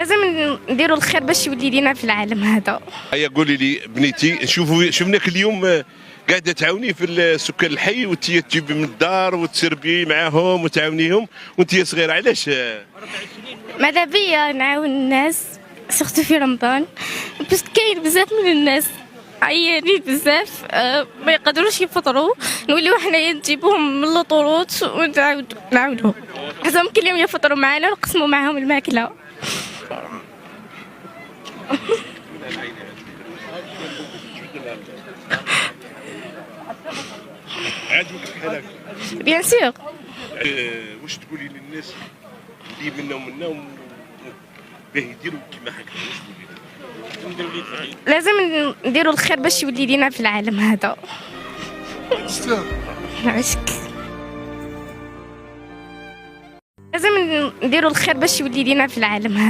لازم نديروا الخير باش يولي لينا في العالم هذا. هيا قولي لي بنيتي، شفناك اليوم قاعده تعاوني في السكان الحي، وانت تجيبي من الدار وتسربي معاهم وتعاونيهم وانت صغيره، علاش؟ ماذا بيا نعاون الناس سورتو في رمضان، بس كاين بزاف من الناس عيانين بزاف ما يقدروش يفطروا، نوليو حنايا نجيبوهم من الطروط ونعاونوهم حتى يمكن لهم يفطروا معنا ونقسموا معاهم الماكله. عاجبك بحال هكا؟ بيان سور. واش تقولي للناس اللي منا باه يديروا كيما هكا؟ واش تقولي لهم؟ لازم نديروا الخير باش يولي لينا في العالم هذا. عشك. لازم نديروا الخير باش يولي لينا في العالم هذا.